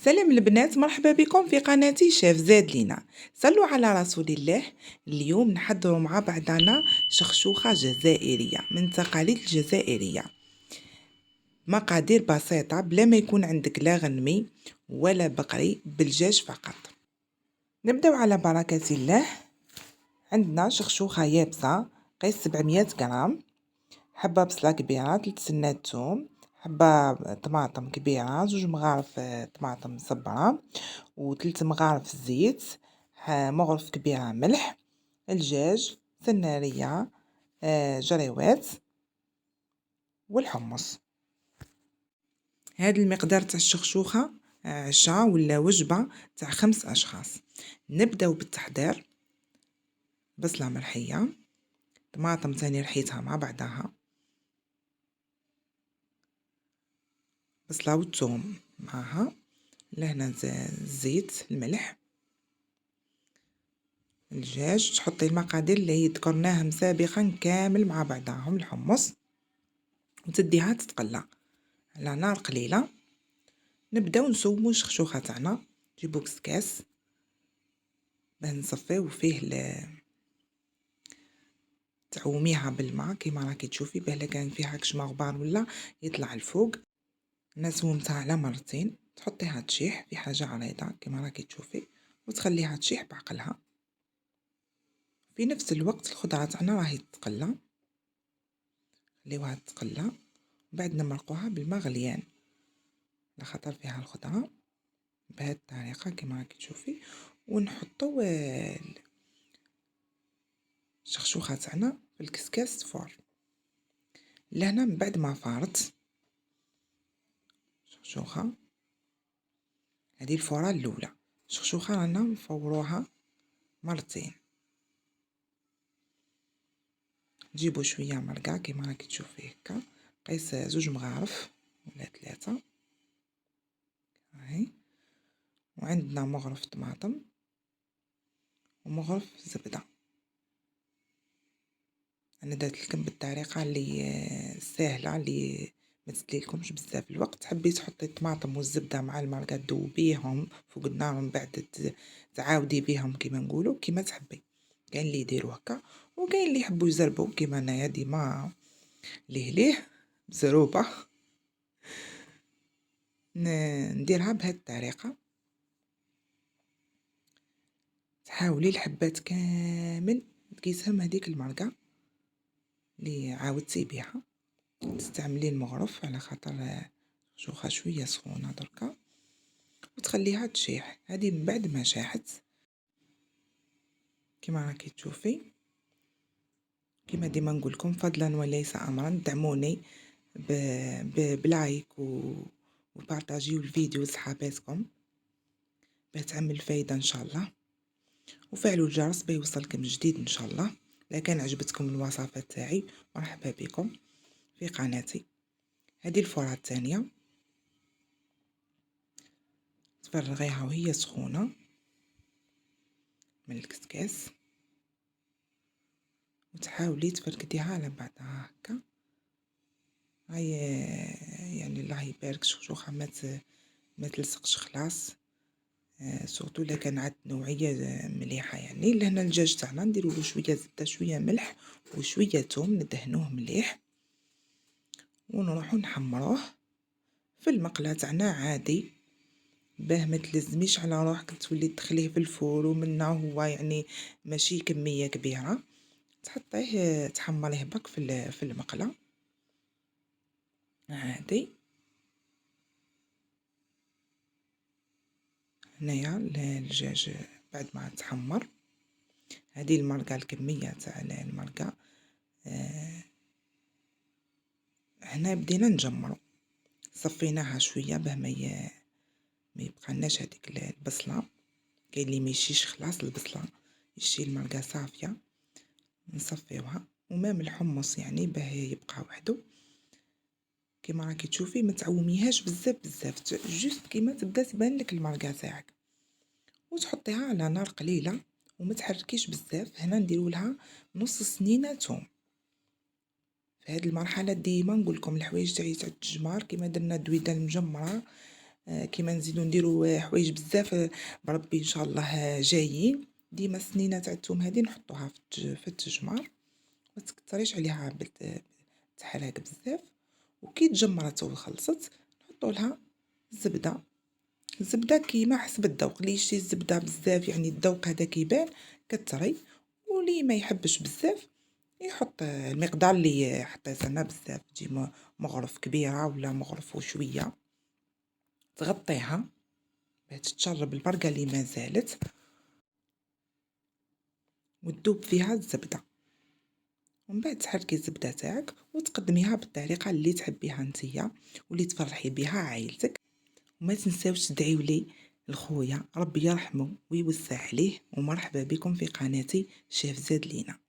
سلام البنات، مرحبا بكم في قناتي شيف زاد لينا. صلوا على رسول الله. اليوم نحضروا مع بعضنا شخشوخة جزائرية من تقاليد الجزائرية. مقادير بسيطة بلا ما يكون عندك لا غنمي ولا بقري، بالدجاج فقط. نبداو على بركة الله. عندنا شخشوخة يابسة قيس 700 غرام، حبة بصلة كبيرة، 3 سنات ثوم، حبة طماطم كبيرة، 2 مغارف طماطم مصبرة، و3 مغارف زيت، مغرف كبيرة ملح، الدجاج، سنارية، جريوات، والحمص. هذا المقدار تاع الشخشوخة عشاء ولا وجبة تاع 5 أشخاص. نبداو بالتحضير. بصلة مرحية، طماطم تاني رحيتها مع بعضها، بصلة والثوم معها، لهنا الزيت، الملح، الدجاج. تحطي المقادير اللي ذكرناهم سابقا كامل مع بعضهم، الحمص، وتديها تتقلى على نار قليله. نبداو نسومو الشخشوخه تاعنا. نجيبو كاس باه نصفيو فيه تعوميها بالماء كيما راكي تشوفي، باه لا كان فيها كشمه غبار ولا يطلع الفوق. انا سومتها على مرتين. تحطيها تشيح في حاجه عريضه كيما راكي تشوفي، وتخليها تشيح بعقلها. في نفس الوقت الخضره تاعنا راهي تتقلى، خليوها تتقلى، بعد نمرقوها بالماء غليان لخاطر فيها الخضره بهذه الطريقه كما راكي تشوفي. ونحطو الشخشوخه تاعنا في الكسكاس فور. لهنا من بعد ما فارت الشخشوخه، هذه الفوره الاولى. الشخشوخه رانا نفوروها مرتين. نجيبو شويه مرقه كما راكي تشوفي هكا، قيس 2 مغارف ولا 3 هاي. وعندنا مغرف طماطم ومغرف زبده. انا درت لكم بالطريقه اللي سهله، اللي ما تديلكمش بزاف الوقت. حبيت تحطي الطماطم والزبده مع المرقه تذوبيهم فوق النار، ومن بعد تعاودي بيهم كيما نقولوا كيما تحبي. كاين اللي يديروا هكا، وكاين اللي يحبوا يزربوا كيما انايا ديما ليه مزروبه. نديرها بهذه الطريقه. تحاولي الحبات كامل تقيسهم هذيك المرقه اللي عاودتي بها. تستعملي المغرف على خاطر شوخه شويه سخونه دركا، وتخليها تشيح. هذه من بعد ما شاحت كما راكي تشوفي. كما ديما نقول لكم فضلا وليس امرا، دعموني بلايك وبارطاجيو الفيديو لصحاباتكم باه تعمل فايده ان شاء الله، وفعلوا الجرس باه يوصلكم جديد ان شاء الله. اذا كان عجبتكم الوصفات تاعي مرحبا بكم في قناتي. هذه الفرة الثانيه تفرغيها وهي سخونه من الكسكاس، وتحاولي تفركديها على بعضها هكا. هاي يعني الله يبارك شوخه ما تلصقش خلاص. سورتو الا كان عاد نوعيه مليحه. يعني لهنا الدجاج تاعنا نديرو له شويه زبده، شويه ملح، وشويه ثوم، ندهنوه مليح ونروحو نحمروه في المقله تاعنا عادي، باه ما تلزميش على روحك تولي تدخليه في الفور. ومنه هو يعني ماشي كميه كبيره، تحطيه تحمريه برك في المقله عادي. هنايا الدجاج بعد ما تحمر، هذه المرقه الكميه تاع المرقه. هنا بدينا نجمرو، صفيناها شويه باه ما يبقالناش هذيك البصله. كاين اللي ما يشيش خلاص البصله، يشي المرقه صافيه. نصفيوها ومام الحمص يعني باه يبقى وحده. كما راكي تشوفي ما تعوميهاش بزاف جوست كيما تبدا تبان لك المرقه تاعك، وتحطيها على نار قليله وما تحركيش بزاف. هنا نديروا لها نص سنينه ثوم. في هذه المرحله ديما نقول لكم الحوايج تاع التجمار كيما درنا الدويده المجمره كيما نزيدو نديرو حوايج بزاف بربي ان شاء الله جايين. ديما السنينه تاع الثوم هذه نحطوها في التجمر، ما تكثريش عليها تحرق بزاف. وكي تجمرت وخلصت نحطوا لها الزبده كيما حسب الذوق. اللي يشتي الزبده بزاف يعني الذوق هذا كيبان كتري، واللي ما يحبش بزاف يحط المقدار اللي حطيت انا بزاف، تجي مغرف كبيره ولا مغرف وشويه. تغطيها باش تشرب البرقه اللي ما زالت وتذوب فيها الزبده. ومن بعد تحركي الزبده تاعك وتقدميها بالطريقه اللي تحبيها نتيا واللي تفرحي بها عائلتك. وما تنساوش تدعيو لي الخويا ربي يرحمه ويوسع عليه. ومرحبا بكم في قناتي شيف زاد لينا.